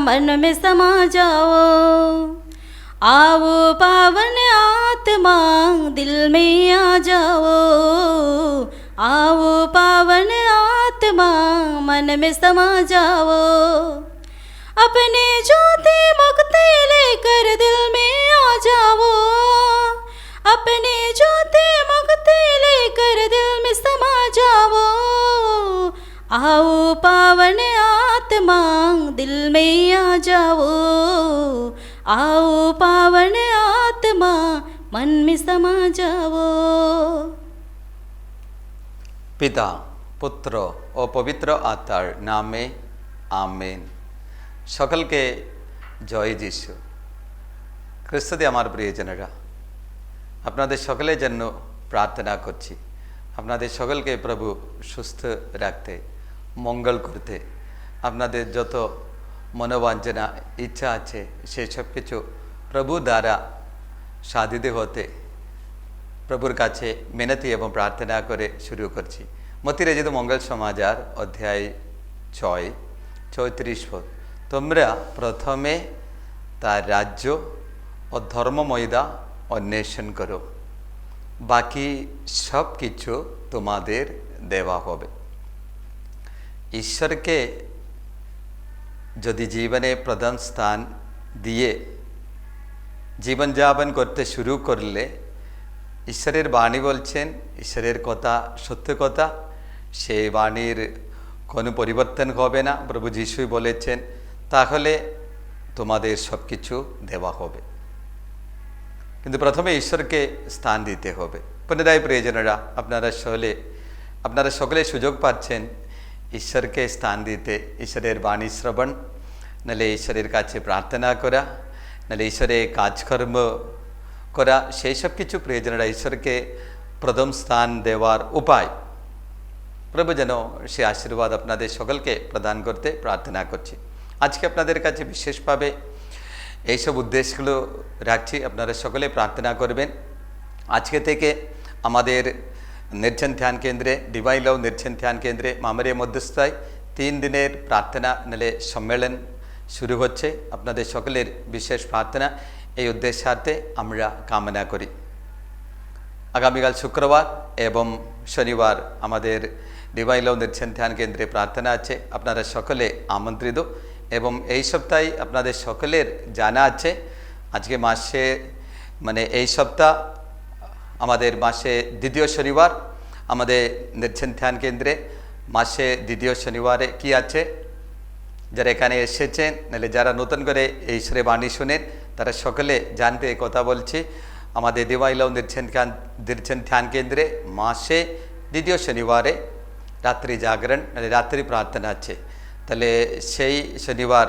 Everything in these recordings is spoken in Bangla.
मन में समा जाओ। आओ पावन आत्मा दिल में आ जाओ। आओ पावन आत्मा मन में समा जाओ। अपने ज्योति मुक्ति लेकर दिल में आ जाओ। अपने ज्योति मुक्ति लेकर दिल में समा जाओ। आओ पावन आत्मा दिल में आ जाओ। आओ पावन आत्मा मन में समा जाओ। পিতা পুত্র ও পবিত্র আত্মার নামে আমেন। সকলকে জয় যিশু। খ্রিস্টতে আমার প্রিয়জনেরা, আপনাদের সকলের জন্য প্রার্থনা করছি। আপনাদের সকলকে প্রভু সুস্থ রাখতে, মঙ্গল করতে, আপনাদের যত মনোবাঞ্ছনা ইচ্ছা আছে সেই সব কিছু প্রভু দ্বারা সাধিত হতে প্রভুর কাছে মিনতি এবং প্রার্থনা করে শুরু করছি। মতি রচিত মঙ্গল সমাচার অধ্যায় 6:34 পদ। তোমরা প্রথমে তার রাজ্য ও ধর্মময়দা অন্বেষণ করো, বাকি সব কিছু তোমাদের দেওয়া হবে। ঈশ্বরকে যদি জীবনে প্রধান স্থান দিয়ে জীবনযাপন করতে শুরু করলে, ঈশ্বরের বাণী বলছেন, ঈশ্বরের কথা সত্য কথা, সেই বাণীর কোনো পরিবর্তন হবে না। প্রভু যিশুই বলেছেন, তাহলে তোমাদের সব কিছু দেওয়া হবে। কিন্তু প্রথমে ঈশ্বরকে স্থান দিতে হবে। পুনরায় প্রিয়জনেরা, আপনারা সকলে সুযোগ পাচ্ছেন ঈশ্বরকে স্থান দিতে। ঈশ্বরের বাণী শ্রবণ, নাহলে ঈশ্বরের কাছে প্রার্থনা করা, নাহলে ঈশ্বরের কাজকর্ম করা, সেই সব কিছু প্রিয়জনেরা ঈশ্বরকে প্রথম স্থান দেওয়ার উপায়। প্রভু যেন সে আশীর্বাদ আপনাদের সকলকে প্রদান করতে প্রার্থনা করছি। আজকে আপনাদের কাছে বিশেষভাবে এইসব উদ্দেশ্যগুলো রাখছি, আপনারা সকলে প্রার্থনা করবেন। আজকে থেকে আমাদের নির্জন ধ্যান কেন্দ্রে, ডিভাইন লাভ নির্জন ধ্যান কেন্দ্রে মামারিয়া মধ্যস্থায় 3 দিনের প্রার্থনা নাহলে সম্মেলন শুরু হচ্ছে। আপনাদের সকলের বিশেষ প্রার্থনা এই উদ্দেশ্যার্থে আমরা কামনা করি। আগামীকাল শুক্রবার এবং শনিবার আমাদের ডিভাইন লাভ নির্জন ধ্যান কেন্দ্রে প্রার্থনা আছে। আপনারা সকলে আমন্ত্রিত। এবং এই সপ্তাহে আপনাদের সকলের জানা আছে, আজকে মাসে এই সপ্তাহ আমাদের মাসে দ্বিতীয় শনিবার আমাদের নির্জন ধ্যান কেন্দ্রে মাসে দ্বিতীয় শনিবারে কি আছে, যারা এখানে এসেছেন নাহলে যারা নতুন করে এই ঈশ্বরের বাণী শুনেন তারা সকলে জানতে কথা বলছি। আমাদের ডিভাইন লাভ নির্জন ধ্যান কেন্দ্রে মাসে দ্বিতীয় শনিবারে রাত্রি জাগরণ নাহলে রাত্রি প্রার্থনা আছে। তাহলে সেই শনিবার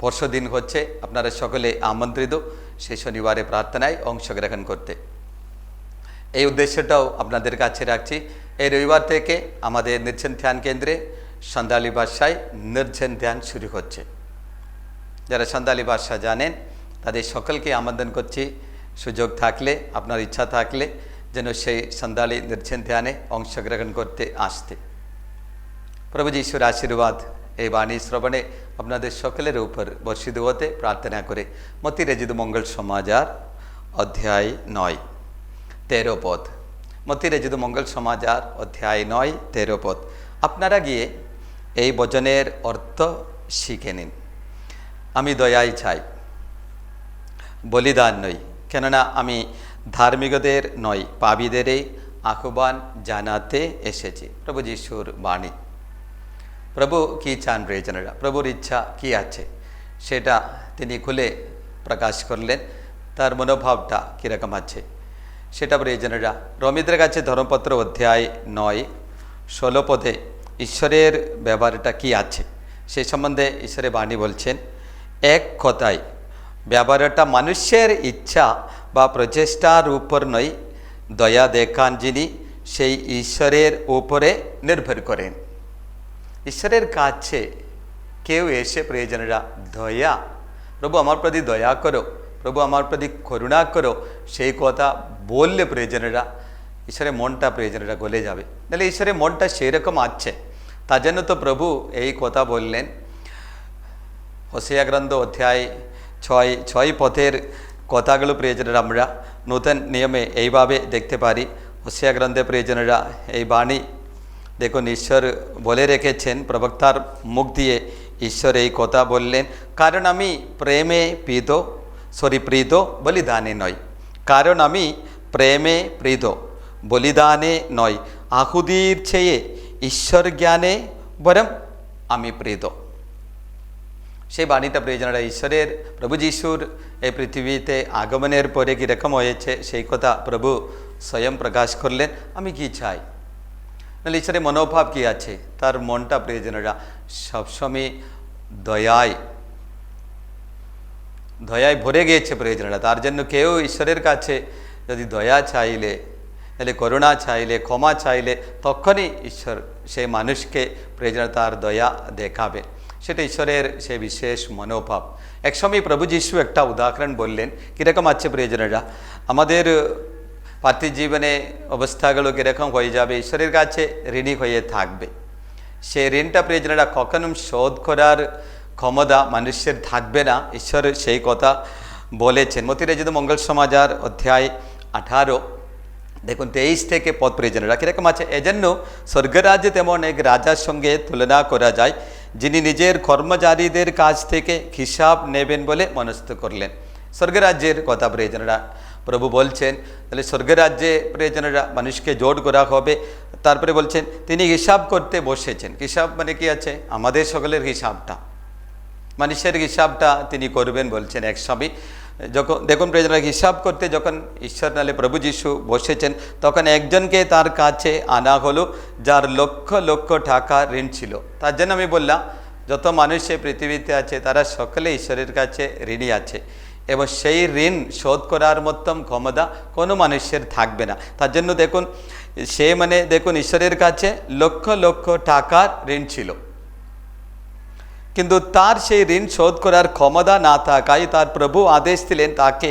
পরশু দিন হচ্ছে, আপনারা সকলে আমন্ত্রিত সেই শনিবারে প্রার্থনায় অংশগ্রহণ করতে। এই উদ্দেশ্যটাও আপনাদের কাছে রাখছি। এই রবিবার থেকে আমাদের নির্জন ধ্যান কেন্দ্রে সান্তালি ভাষায় নির্জন ধ্যান শুরু হচ্ছে। যারা সান্তালি ভাষা জানেন তাদের সকলকে আমন্ত্রণ করছি, সুযোগ থাকলে, আপনার ইচ্ছা থাকলে যেন সেই সান্তালি নির্জন ধ্যানে অংশগ্রহণ করতে আসতে। প্রভু যিশুর আশীর্বাদ এই বাণী শ্রবণে আপনাদের সকলের উপর বর্ষিত হতে প্রার্থনা করে মতি রচিত মঙ্গল সমাচার অধ্যায় 9:13 পদ। মতি রচিত মঙ্গল সমাচার অধ্যায় 9:13 পদ। আপনারা গিয়ে এই বচনের অর্থ শিখে নিন। আমি দয়াই চাই, বলিদান নই, কেননা আমি ধার্মিকদের নয়, পাপীদেরই আহ্বান জানাতে এসেছি। প্রভু যিশুর বাণী। প্রভু কি চান প্রিয়জনেরা, প্রভুর ইচ্ছা কি আছে সেটা তিনি খুলে প্রকাশ করলেন। তার মনোভাবটা কীরকম আছে সেটা প্রিয়জনেরা, রোমীদের কাছে ধর্মপত্র অধ্যায় 9:16 পদে ঈশ্বরের ব্যবহারটা কি আছে সেই সম্বন্ধে ঈশ্বরের বাণী বলছেন। এক কথায় ব্যবহারটা মানুষের ইচ্ছা বা প্রচেষ্টার উপর নয়, দয়া দেখান যিনি সেই ঈশ্বরের উপরে নির্ভর করেন। ঈশ্বরের কাছে কেউ এসে প্রিয়জনেরা দয়া, প্রভু আমার প্রতি দয়া করো, প্রভু আমার প্রতি করুণা করো, সেই কথা বললে প্রিয়জনেরা ঈশ্বরের মনটা প্রিয়জনেরা গলে যাবে। নাহলে ঈশ্বরের মনটা সেই রকম আছে, তার জন্য তো প্রভু এই কথা বললেন, হোসেয়া গ্রন্থ অধ্যায় 6 পথের কথাগুলো প্রিয়জনেরা আমরা নতুন নিয়মে এইভাবে দেখতে পারি। হোসেয়া গ্রন্থে প্রিয়জনেরা এই বাণী দেখুন ঈশ্বর বলে রেখেছেন, প্রবক্তার মুখ দিয়ে ঈশ্বর এই কথা বললেন, কারণ আমি প্রীত বলিদানে নয়, কারণ আমি প্রীত বলিদানে নয়, আহুতির চেয়ে ঈশ্বর জ্ঞানে বরং আমি প্রীত। সেই বাণীটা প্রিয়জনেরা ঈশ্বরের প্রভু যিশুর এই পৃথিবীতে আগমনের পরে কীরকম হয়েছে সেই কথা প্রভু স্বয়ং প্রকাশ করলেন। আমি কি চাই, নাহলে ঈশ্বরের মনোভাব কী আছে, তার মনটা প্রিয়জনেরা সবসময় দয়ায় ভরে গিয়েছে প্রিয়জনেরা। তার জন্য কেউ ঈশ্বরের কাছে যদি দয়া চাইলে, তাহলে করুণা চাইলে, ক্ষমা চাইলে, তখনই ঈশ্বর সেই মানুষকে প্রিয়জনেরা তার দয়া দেখাবে। সেটা ঈশ্বরের সেই বিশেষ মনোভাব। একসময় প্রভু যিশু একটা উদাহরণ বললেন, কীরকম আছে প্রিয়জনেরা, আমাদের পার্থিব জীবনে অবস্থাগুলো কীরকম হয়ে যাবে, ঈশ্বরের কাছে ঋণী হয়ে থাকবে। সেই ঋণটা প্রিয়জনেরা কখনো শোধ করার ক্ষমতা মানুষের থাকবে না, ঈশ্বর সেই কথা বলেছেন। মতিরাজিত মঙ্গল সমাচার অধ্যায় 18 দেখুন 23 থেকে পদ প্রিয়জনেরা কীরকম আছে। এজন্য স্বর্গরাজ্যে তেমন এক রাজার সঙ্গে তুলনা করা যায়, যিনি নিজের কর্মচারীদের কাছ থেকে হিসাব নেবেন বলে মনস্থ করলেন। স্বর্গরাজ্যের কথা প্রিয়জনেরা প্রভু বলছেন, তাহলে স্বর্গরাজ্যে প্রিয়জনেরা মানুষকে জোট করা হবে। তারপরে বলছেন তিনি হিসাব করতে বসেছেন। হিসাব মানে কি আছে, আমাদের সকলের হিসাবটা, মানুষের হিসাবটা তিনি করবেন বলছেন এক সময়। যখন দেখুন প্রিয়জনেরা হিসাব করতে যখন ঈশ্বর নালে প্রভু যিশু বসেছেন, তখন একজনকে তার কাছে আনা হলো যার লক্ষ লক্ষ টাকা ঋণ ছিল। তার জন্য আমি বললাম, যত মানুষ এই পৃথিবীতে আছে তারা সকলে ঈশ্বরের কাছে ঋণী আছে, এবং সেই ঋণ শোধ করার মতন ক্ষমতা কোনো মানুষের থাকবে না। তার জন্য দেখুন দেখুন ঈশ্বরের কাছে লক্ষ লক্ষ টাকার ঋণ ছিল, কিন্তু তার সেই ঋণ শোধ করার ক্ষমতা না থাকায় তার প্রভু আদেশ দিলেন তাকে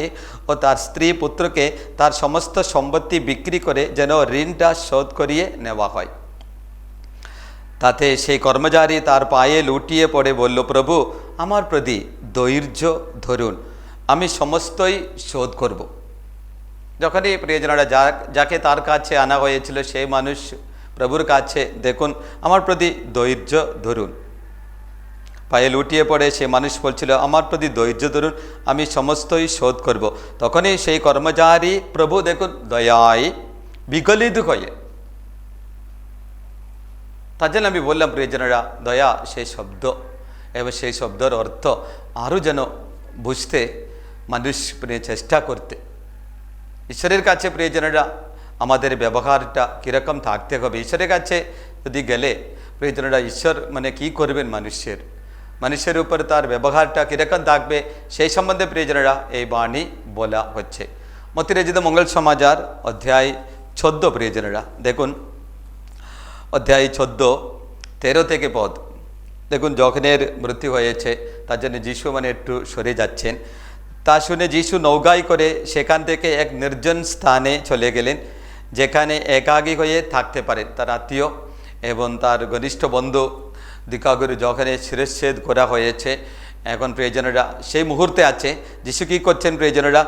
ও তার স্ত্রী পুত্রকে তার সমস্ত সম্পত্তি বিক্রি করে যেন ঋণটা শোধ করিয়ে নেওয়া হয়। তাতে সেই কর্মচারী তার পায়ে লুটিয়ে পড়ে বলল, প্রভু আমার প্রতি ধৈর্য ধরুন, আমি সমস্তই শোধ করব। যখনই প্রিয়জনেরা যাকে তার কাছে আনা হয়েছিল সেই মানুষ প্রভুর কাছে দেখুন আমার প্রতি ধৈর্য ধরুন, পায়ে লুটিয়ে পড়ে সে মানুষ বলছিল আমার প্রতি ধৈর্য ধরুন, আমি সমস্তই শোধ করব। তখনই সেই কর্মচারী প্রভু দেখুন দয়ায় বিগলিত হয়ে, তার জন্য আমি বললাম প্রিয়জনেরা দয়া সেই শব্দ এবং সেই শব্দের অর্থ আরও যেন বুঝতে মানুষ চেষ্টা করতে। ঈশ্বরের কাছে প্রিয়জনেরা আমাদের ব্যবহারটা কীরকম থাকতে হবে। ঈশ্বরের কাছে যদি গেলে প্রিয়জনেরা ঈশ্বর কি করবেন মানুষের উপর তার ব্যবহারটা কীরকম থাকবে সেই সম্বন্ধে প্রিয়জনেরা এই বাণী বলা হচ্ছে। মতিরাজিত মঙ্গল সমাচার অধ্যায় 14 প্রিয়জনেরা দেখুন অধ্যায় 14 13 থেকে পদ দেখুন। যখনের মৃত্যু হয়েছে তার জন্য যিশু একটু সরে যাচ্ছেন। তা শুনে যিশু নৌকায় করে সেখান থেকে এক নির্জন স্থানে চলে গেলেন, যেখানে একাকী হয়ে থাকতে পারেন। তার আত্মীয় এবং তার ঘনিষ্ঠ বন্ধু দিকাগুরু যখন শিরচ্ছেদ করা হয়েছে, এখন প্রিয়জনেরা সেই মুহূর্তে আছে। যিশু কী করছেন প্রিয়জনেরা,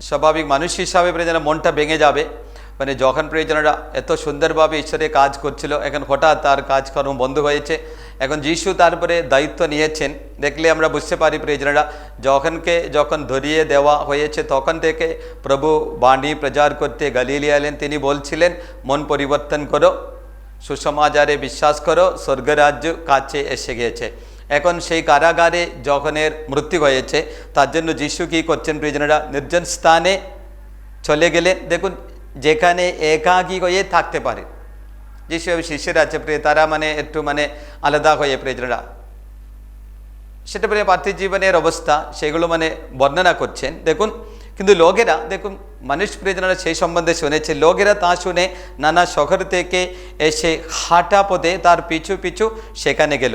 স্বাভাবিক মানুষ হিসাবে প্রিয়জনেরা মনটা ভেঙে যাবে। যখন প্রিয়জনেরা এত সুন্দরভাবে ঈশ্বরে কাজ করছিল, এখন হঠাৎ তার কাজকর্ম বন্ধ হয়েছে। এখন যিশু তারপরে দায়িত্ব নিয়েছেন, দেখলে আমরা বুঝতে পারি প্রিয়জনেরা যখন ধরিয়ে দেওয়া হয়েছে তখন থেকে প্রভু বাণী প্রচার করতে গালিলিয়া এলেন। তিনি বলছিলেন মন পরিবর্তন করো, সুসমাচারে বিশ্বাস করো, স্বর্গরাজ্য কাছে এসে গিয়েছে। এখন সেই কারাগারে যখনের মৃত্যু হয়েছে তার জন্য যিশু কী করছেন প্রিয়জনেরা, নির্জন স্থানে চলে গেলেন। দেখুন যেখানে একাকী হয়ে থাকতে পারে। যিশু শিষ্যরা আছে তারা একটু আলাদা হয়ে প্রিয়জনেরা সেটা পার্থিব জীবনের অবস্থা সেগুলো বর্ণনা করছেন। দেখুন কিন্তু লোকেরা দেখুন মানুষ প্রিয়জনেরা সেই সম্বন্ধে শুনেছে। লোকেরা তা শুনে নানা শহর থেকে এসে হাঁটা পথে তার পিছু পিছু সেখানে গেল।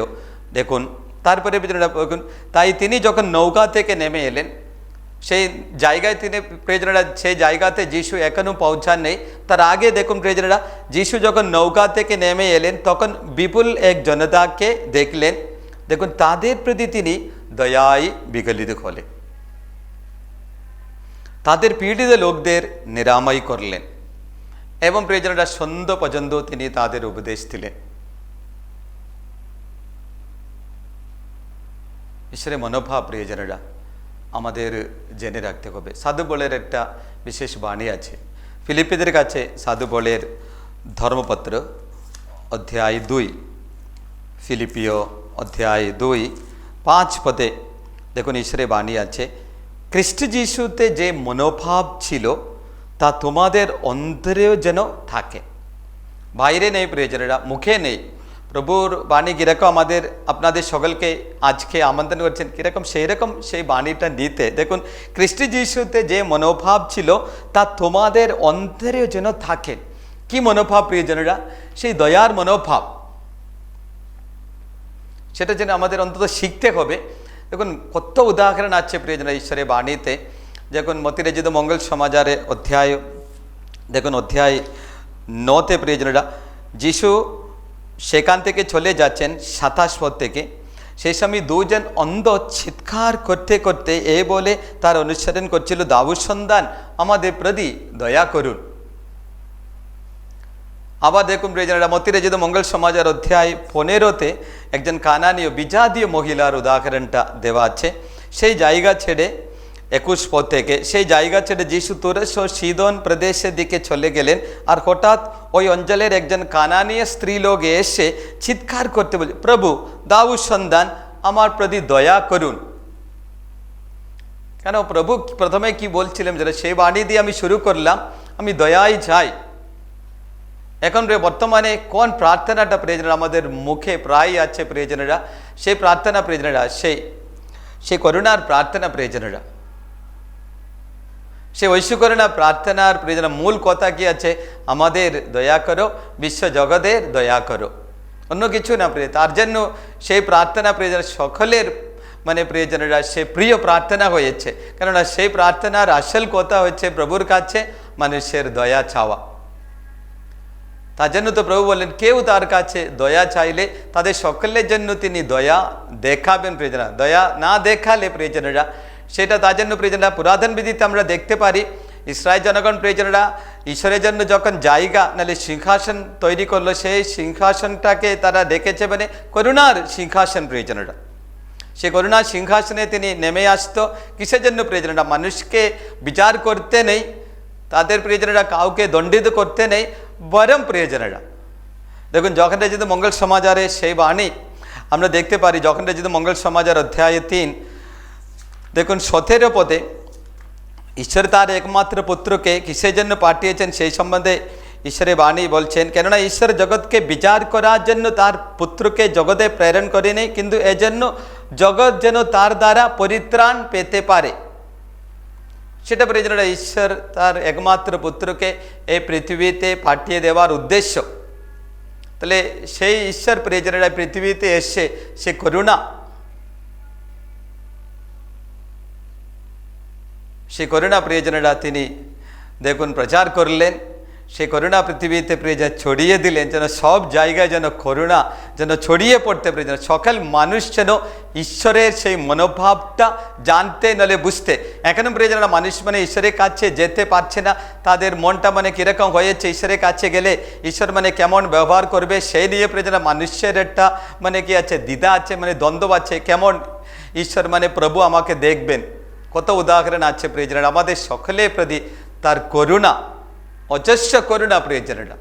দেখুন তারপরে দেখুন তাই তিনি যখন নৌকা থেকে নেমে এলেন সেই জায়গায় প্রিয়জনেরা সেই জায়গাতে যিশু এখনও পৌঁছান নেই। তার আগে দেখুন প্রিয়জনেরা যিশু যখন নৌকা থেকে নেমে এলেন তখন বিপুল এক জনতাকে দেখলেন দেখুন তাদের প্রতি তিনি দয়ায় বিগলিত হলেন, তাদের পীড়িত লোকদের নিরাময় করলেন এবং প্রিয়জনেরা সন্ধ্যা পর্যন্ত তিনি তাদের উপদেশ দিলেন। ঈশ্বরের মনোভাব প্রিয়জনেরা আমাদের জেনে রাখতে হবে। সাধু বলের একটা বিশেষ বাণী আছে, ফিলিপিদের কাছে সাধু বলের ধর্মপত্র অধ্যায় 2, ফিলিপিও অধ্যায় 2:5 পদে দেখুন ঈশ্বরের বাণী আছে, খ্রিস্ট যিশুতে যে মনোভাব ছিল তা তোমাদের অন্তরেও যেন থাকে। বাইরে নেই প্রিয়জনেরা, মুখে নেই। প্রভুর বাণী কীরকম আমাদের আপনাদের সকলকে আজকে আমন্ত্রণ করছেন, কীরকম সেই রকম সেই বাণীটা নিতে। দেখুন খ্রিস্ট যিশুতে যে মনোভাব ছিল তা তোমাদের অন্তরেও যেন থাকে। কি মনোভাব প্রিয়জনেরা? সেই দয়ার মনোভাব, সেটা যেন আমাদের অন্তত শিখতে হবে। দেখুন কত উদাহরণ আছে প্রিয়জনেরা ঈশ্বরের বাণীতে। দেখুন মতিরঞ্জিত মঙ্গল সমাচারে অধ্যায় দেখুন অধ্যায় 9 প্রিয়জনেরা যিশু সেখান থেকে চলে যাচ্ছেন 27 পদ থেকে। সেই সময় দুজন অন্ধ চিৎকার করতে করতে বলে তার অনুসরণ করছিল, দাউদ সন্তান আমাদের প্রতি দয়া করুন। আবার দেখুন প্রিয়জনেরা মতিরঞ্জিত মঙ্গল সমাচার অধ্যায় 15 একজন কানানীয় বিজাতীয় মহিলার উদাহরণটা দেওয়া আছে। সেই জায়গা ছেড়ে 21 পদ থেকে, সেই জায়গা ছেড়ে যিশু তুরস ও সিদোন প্রদেশের দিকে চলে গেলেন। আর হঠাৎ ওই অঞ্চলের একজন কানানীয় স্ত্রী লোক এসে চিৎকার করতে বলে, প্রভু দাউদ সন্তান আমার প্রতি দয়া করুন। কেন প্রভু প্রথমে কি বলছিলেন, যেটা সেই বাণী দিয়ে আমি শুরু করলাম, আমি দয়াই চাই। এখন বর্তমানে কোন প্রার্থনাটা প্রিয়জনেরা আমাদের মুখে প্রায় আছে প্রিয়জনেরা? সেই প্রার্থনা প্রিয়জনেরা সেই করুণার প্রার্থনা প্রিয়জনেরা, সে ঐশ্বকরণা প্রার্থনার প্রিয়জনেরা মূল কথা কি আছে? আমাদের দয়া করো, বিশ্ব জগতের দয়া করো, অন্য কিছু না প্রিয়। তার জন্য সেই প্রার্থনা প্রিয়জনেরা সকলের প্রিয়জনেরা সে প্রিয় প্রার্থনা হয়েছে। কেননা সেই প্রার্থনার আসল কথা হচ্ছে প্রভুর কাছে মানুষের দয়া চাওয়া। তার জন্য তো প্রভু বললেন কেউ তার কাছে দয়া চাইলে তাদের সকলের জন্য তিনি দয়া দেখাবেন প্রিয়জনেরা। দয়া না দেখালে প্রিয়জনেরা সেটা তার জন্য প্রিয়জনেরা পুরাতন বিধিতে আমরা দেখতে পারি, ইসরায়েল জনগণ প্রিয়জনেরা ঈশ্বরের জন্য যখন জায়গা নাহলে সিংহাসন তৈরি করলো, সেই সিংহাসনটাকে তারা দেখেছে করুণার সিংহাসন প্রিয়জনেরা। সে করুণার সিংহাসনে তিনি নেমে আসতো কিসের জন্য প্রিয়জনেরা? মানুষকে বিচার করতে নেই, তাদের প্রিয়জনেরা কাউকে দণ্ডিত করতে নেই, বরং প্রিয়জনেরা দেখুন যখন রচিত মঙ্গল সমাচারে সেই বাণী আমরা দেখতে পারি। যখন রচিত মঙ্গল সমাচার অধ্যায় 3 দেখুন 17 পদে ঈশ্বর তার একমাত্র পুত্রকে কিসের জন্য পাঠিয়েছেন সেই সম্বন্ধে ঈশ্বরের বাণী বলছেন, কেননা ঈশ্বর জগৎকে বিচার করার জন্য তার পুত্রকে জগতে প্রেরণ করেনি, কিন্তু এজন্য জগৎ যেন তার দ্বারা পরিত্রাণ পেতে পারে। সেটা প্রিয়জনেরা ঈশ্বর তার একমাত্র পুত্রকে এই পৃথিবীতে পাঠিয়ে দেওয়ার উদ্দেশ্য। তাহলে সেই ঈশ্বর প্রিয়জনেরা পৃথিবীতে এসে সে করুণা, সেই করুণা প্রিয়জনেরা তিনি দেখুন প্রচার করলেন। সেই করুণা পৃথিবীতে প্রিয়জন ছড়িয়ে দিলেন, যেন সব জায়গায় যেন করুণা যেন ছড়িয়ে পড়তে প্রিয়জন, সকল মানুষ যেন ঈশ্বরের সেই মনোভাবটা জানতে নলে বুঝতে। এখনো প্রিয়জনেরা মানুষ ঈশ্বরের কাছে যেতে পারছে না, তাদের মনটা কীরকম হয়েছে, ঈশ্বরের কাছে গেলে ঈশ্বর কেমন ব্যবহার করবে সেই নিয়ে প্রিয়জনেরা মানুষের একটা কি আছে, দ্বিধা আছে, দ্বন্দ্ব আছে, কেমন ঈশ্বর প্রভু আমাকে দেখবেন। কত উদাহরণ আছে প্রিয়জনেরা আমাদের সকলের প্রতি তার করুণা, অজস্র করুণা প্রিয়জনেরা।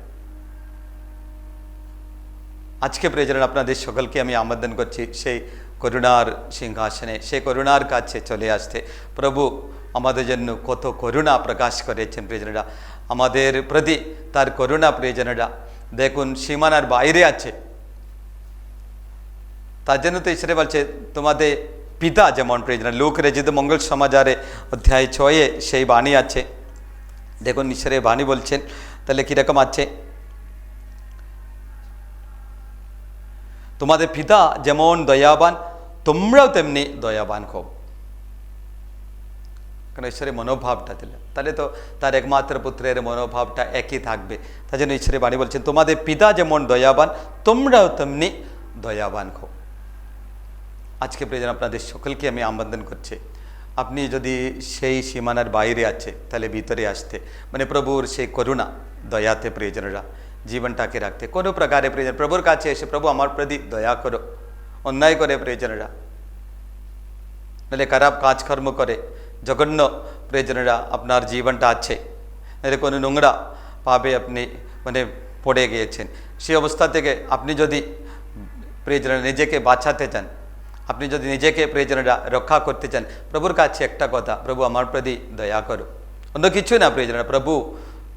আজকে প্রিয়জনেরা আপনাদের সকলকে আমি আমন্ত্রণ করছি সেই করুণার সিংহাসনে, সেই করুণার কাছে চলে আসতে। প্রভু আমাদের জন্য কত করুণা প্রকাশ করেছেন প্রিয়জনেরা, আমাদের প্রতি তার করুণা প্রিয়জনেরা দেখুন সীমানার বাইরে আছে। তার জন্য তো ঈশ্বরে বলছে তোমাদের পিতা যেমন প্রিয়জনেরা, লোক রচিত মঙ্গল সমাচারে অধ্যায় 6 সেই বাণী আছে। দেখুন ঈশ্বরের বাণী বলছেন, তাহলে কীরকম আছে, তোমাদের পিতা যেমন দয়াবান তোমরাও তেমনি দয়াবান হও। কারণ ঈশ্বরের মনোভাবটা দিলেন, তাহলে তো তার একমাত্র পুত্রের মনোভাবটা একই থাকবে। তাই জন্য ঈশ্বরের বাণী বলছেন তোমাদের পিতা যেমন দয়াবান তোমরাও তেমনি দয়াবান হও। আজকে প্রিয়জন আপনাদের সকলকে আমি আমন্ত্রণ করছি, আপনি যদি সেই সীমানার বাইরে আছে তাহলে ভিতরে আসতে, মানে প্রভুর সেই করুণা দয়াতে প্রিয়জনরা জীবনটাকে রাখতে। কোনো প্রকারে প্রিয়জন প্রভুর কাছে এসে, প্রভু আমার প্রতি দয়া করো, অন্যায় করে প্রিয়জনরা, নাহলে খারাপ কাজকর্ম করে জঘন্য প্রিয়জনরা আপনার জীবনটা আছে, নাহলে কোনো নোংরা পাবে আপনি মানে পড়ে গিয়েছেন, সেই অবস্থা থেকে আপনি যদি প্রিয়জনরা নিজেকে বাঁচাতে চান, আপনি যদি নিজেকে প্রিয়জনরা রক্ষা করতে চান, প্রভুর কাছে একটা কথা, প্রভু আমার প্রতি দয়া করো, অন্য কিছু না প্রিয়জনরা। প্রভু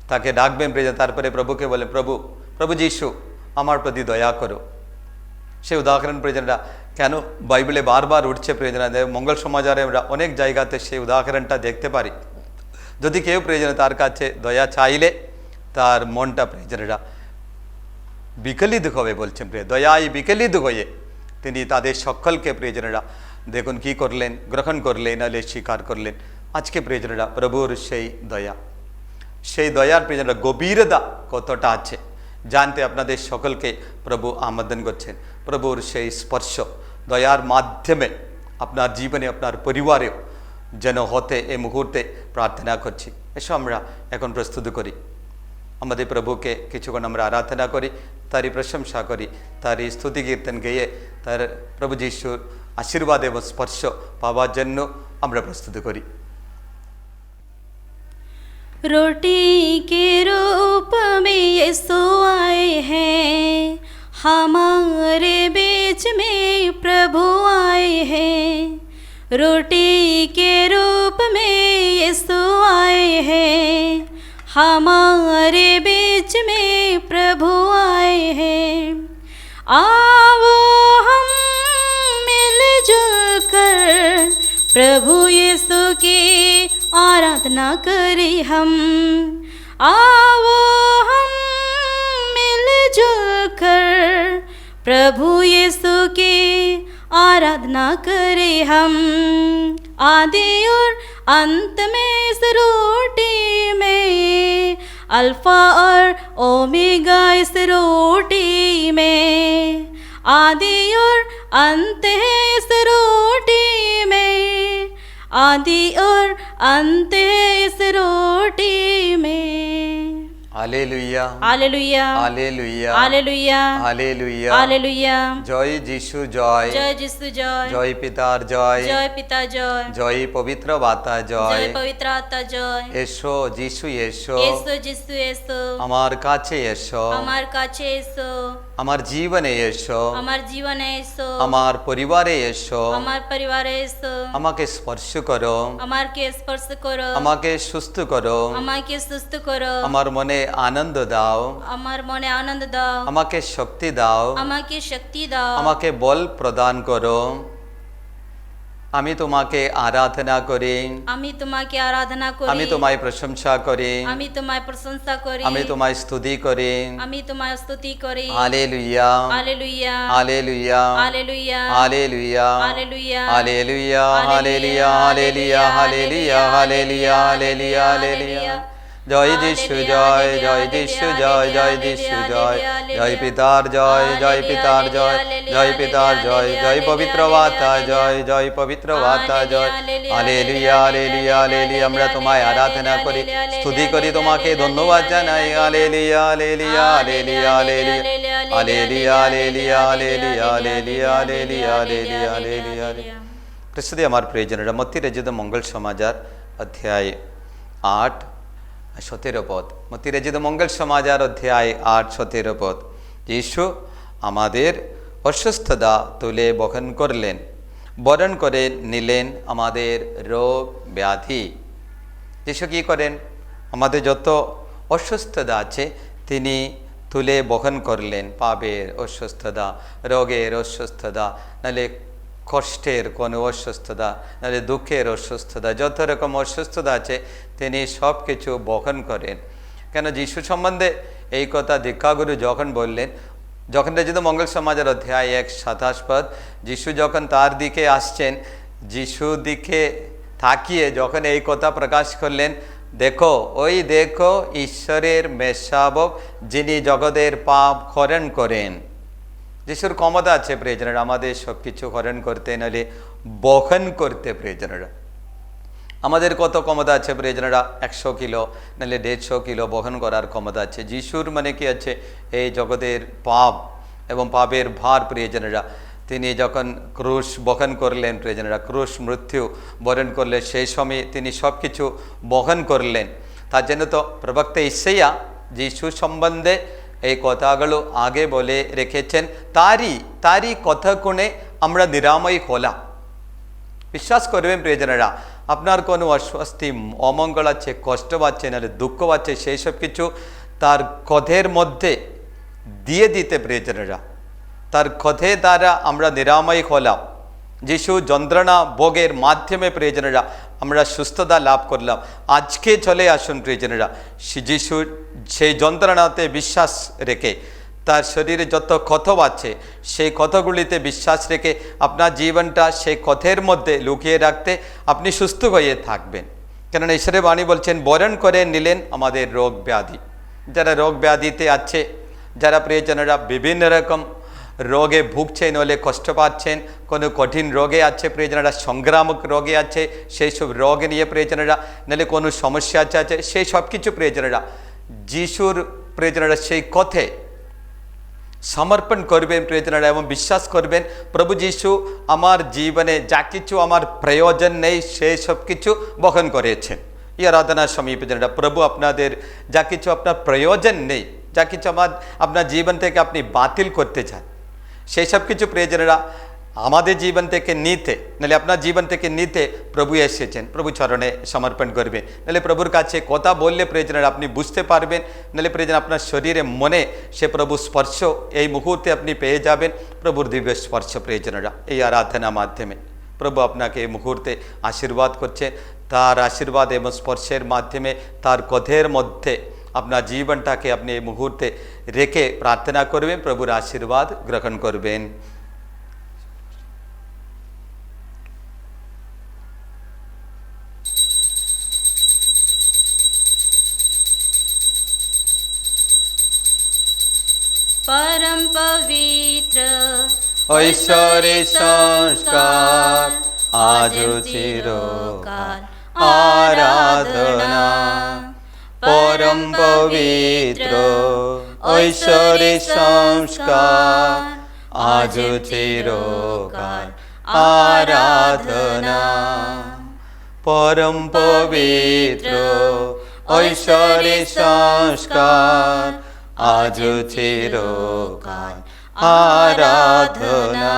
তাকে ডাকবেন প্রিয়জন, তারপরে প্রভুকে বলেন, প্রভু প্রভু যিশু আমার প্রতি দয়া করো। সেই উদাহরণ প্রিয়জনরা কেন বাইবেলে বারবার উঠছে প্রিয়জনরা, মঙ্গল সমাচারে আমরা অনেক জায়গাতে সেই উদাহরণটা দেখতে পারি। যদি কেউ প্রিয়জন তার কাছে দয়া চাইলে তার মনটা প্রিয়জনরা বিকলিত হবে বলছেন, প্রিয় দয়ায় বিকলিত হয়ে তিনি তাদের সকলকে প্রিয়জনেরা দেখুন কি করলেন, গ্রহণ করলেন, নাহলে স্বীকার করলেন। আজকে প্রিয়জনেরা প্রভুর সেই দয়ার প্রিয়জনেরা গভীরতা কতটা আছে জানতে আপনাদের সকলকে প্রভু আমন্ত্রণ করছেন। প্রভুর সেই স্পর্শ দয়ার মাধ্যমে আপনার জীবনে, আপনার পরিবারেও যেন হতে এই মুহূর্তে প্রার্থনা করছি। এসো আমরা এখন প্রস্তুত করি, আমাদের প্রভুকে কিছুক্ষণ আমরা আরাধনা করি, তারই প্রশংসা করি, তারই স্তুতি কীর্তন গেয়ে তার প্রভু যিশুর আশীর্বাদ এবং স্পর্শ পাওয়ার জন্য আমরা প্রস্তুত করি। रोटी के रूप में यीशु आए हैं, हमारे बीच में प्रभु आए हैं। रोटी के रूप में यीशु आए हैं, हमारे बीच में प्रभु आए हैं। आओ हम मिलजुल कर प्रभु यीशु की आराधना करें हम। आओ हम मिलजुल कर प्रभु यीशु की आराधना करें हम। आदि और अंत में इस रोटी में, अल्फा और ओमेगा इस रोटी में, आदि और अंत है इस रोटी में, आदि और अंत है इस रोटी में। Hallelujah, hallelujah, hallelujah, hallelujah, hallelujah, hallelujah. জয় যিশু জয়, जय जिसु जय, জয় পিতার জয়, जय पिता जय, জয় পবিত্র বাতা জয়। जय पवित्र आत्मा जय। এসো যিশু এসো, एसो जिसु एसो, আমার কাছে এসো, আমার কাছে এসো, আমার জীবনে এসো, আমার জীবনে এসো, আমার পরিবারে এসো, আমার পরিবারে এসো, আমাকে স্পর্শ করো, আমাকে স্পর্শ করো, আমাকে সুস্থ করো, আমাকে সুস্থ করো, আমার মনে আনন্দ দাও, আমার মনে আনন্দ দাও, আমাকে শক্তি দাও, আমাকে শক্তি দাও, আমাকে বল প্রদান করো। আমি তোমাকে আরাধনা করি, আমি তোমাকে আরাধনা করি, আমি তোমায় প্রশংসা করি, আমি তোমায় প্রশংসা করি, আমি তোমায় স্তুতি করি। আমি তোমায় স্তুতি করি। Hallelujah, hallelujah, hallelujah, hallelujah, hallelujah, hallelujah, hallelujah, hallelujah, hallelujah, hallelujah, hallelujah, hallelujah, hallelujah. জয় যিশু জয়, জয় যিশু জয়, জয় যিশু জয়, জয় পিতার জয়, জয় পিতার জয়, জয় পিতার জয়, জয় পবিত্র বাতা জয়, জয় পবিত্র বাতা জয়। Hallelujah, hallelujah, hallelujah. আমরা তোমায় আরাধনা করি, স্তুতি করি, তোমাকে ধন্যবাদ জানাই। Hallelujah, hallelujah, hallelujah, hallelujah, hallelujah, hallelujah, hallelujah, hallelujah, hallelujah, hallelujah, hallelujah. প্রস্তুতি আমার প্রিয়জনেরা, মত্তি রচিত মঙ্গল সমাচার অধ্যায় 8 17 পদ। মত্তি রচিত মঙ্গল সমাচার অধ্যায় 8 17 পদ। যিশু আমাদের অসুস্থতা তুলে বহন করলেন, বরণ করে নিলেন আমাদের রোগ ব্যাধি। যিশু কী করেন? আমাদের যত অসুস্থতা আছে তিনি তুলে বহন করলেন। পাপের অসুস্থতা, রোগের অসুস্থতা, নাহলে কষ্টের কোনো অসুস্থতা, নাহলে দুঃখের অসুস্থতা, যত রকম অসুস্থতা আছে তিনি সব কিছু বহন করেন। কেন? যিশু সম্বন্ধে এই কথা দীক্ষাগুরু যখন বললেন, যখন রচিত মঙ্গল সমাজের অধ্যায় 1 27 পদ, যিশু যখন তার দিকে আসছেন, যিশু দিকে তাকিয়ে যখন এই কথা প্রকাশ করলেন, দেখো, ওই দেখো ঈশ্বরের মেষশাবক যিনি জগতের পাপ খরণ করেন। যিশুর ক্ষমতা আছে প্রিয়জনেরা আমাদের সব কিছু হরণ করতে, নাহলে বহন করতে প্রিয়জনেরা। আমাদের কত ক্ষমতা আছে প্রিয়জনেরা? 100 কিলো নাহলে 150 কিলো বহন করার ক্ষমতা আছে। যিশুর মানে কি আছে? এই জগতের পাপ এবং পাপের ভার প্রিয়জনেরা, তিনি যখন ক্রুশ বহন করলেন প্রিয়জনেরা, ক্রুশ মৃত্যু বরণ করলেন, সেই সময় তিনি সব কিছু বহন করলেন। তার জন্য তো প্রবক্তা ইসাইয়া যিশু সম্বন্ধে এই কথাগুলো আগে বলে রেখেছেন। তারই কথা শুনে আমরা নিরাময় হলাম। বিশ্বাস করবেন প্রিয়জনেরা, আপনার কোনো অস্বস্তি, অমঙ্গল আছে, কষ্ট পাচ্ছে, নাহলে দুঃখ পাচ্ছে, সেই সব কিছু তার কথের মধ্যে দিয়ে দিতে প্রিয়জনেরা, তার কথে দ্বারা আমরা নিরাময় হলাম। যিশু যন্ত্রণা ভোগের মাধ্যমে প্রিয়জনেরা আমরা সুস্থতা লাভ করলাম। আজকে চলে আসুন প্রিয়জনেরা, যিশুর সেই যন্ত্রণাতে বিশ্বাস রেখে, তার শরীরে যত ক্ষত আছে সেই ক্ষতগুলিতে বিশ্বাস রেখে আপনার জীবনটা সেই ক্ষতের মধ্যে লুকিয়ে রাখতে আপনি সুস্থ হয়ে থাকবেন। কেননা ঈশ্বরের বাণী বলছেন, বরণ করে নিলেন আমাদের রোগ ব্যাধি। যারা রোগ ব্যাধিতে আছে, যারা প্রিয়জনেরা বিভিন্ন রকম রোগে ভুগছেন, হলে কষ্ট পাচ্ছেন, কোনো কঠিন রোগে আছে প্রিয়জনেরা, সংক্রামক রোগে আছে, সেই সব রোগ নিয়ে প্রিয়জনেরা, নাহলে কোনো সমস্যা আছে, সেই সব কিছু প্রিয়জনেরা যিশুর প্রিয়জনেরা সেই কথে সমর্পণ করবেন প্রিয়জনেরা, এবং বিশ্বাস করবেন প্রভু যিশু আমার জীবনে যা কিছু আমার প্রয়োজন নেই সেই সব কিছু বহন করেছেন। এই আরাধনার সময় প্রিয়জনেরা, প্রভু আপনাদের যা কিছু আপনার প্রয়োজন নেই, যা কিছু আপনার জীবন থেকে আপনি বাতিল করতে চান, সেই সব কিছু প্রিয়জনেরা আমাদের জীবন থেকে নিতে, নাহলে আপনার জীবন থেকে নিতে প্রভু এসেছেন। প্রভু চরণে সমর্পণ করবেন, নাহলে প্রভুর কাছে কথা বললে প্রিয়জনেরা আপনি বুঝতে পারবেন, নাহলে প্রিয়জন আপনার শরীরে মনে সে প্রভু স্পর্শ এই মুহূর্তে আপনি পেয়ে যাবেন। প্রভুর দিব্য স্পর্শ প্রিয়জনেরা এই আরাধনার মাধ্যমে প্রভু আপনাকে এই মুহূর্তে আশীর্বাদ করছে। তার আশীর্বাদ এবং স্পর্শের মাধ্যমে তার কথের মধ্যে আপনার জীবনটাকে আপনি এই মুহূর্তে রেখে প্রার্থনা করবেন, প্রভুর আশীর্বাদ গ্রহণ করবেন। परम पवित्र ঐশ্বরে সংস্কার আজ চিরকাল আরাধনা। পরম পবিত্র ঐশ্বরে সংস্কার আজ চিরকাল আরাধনা। পরম পবিত্র ঐশ্বরে সংস্কার আজ চিরকাল আরাধনা।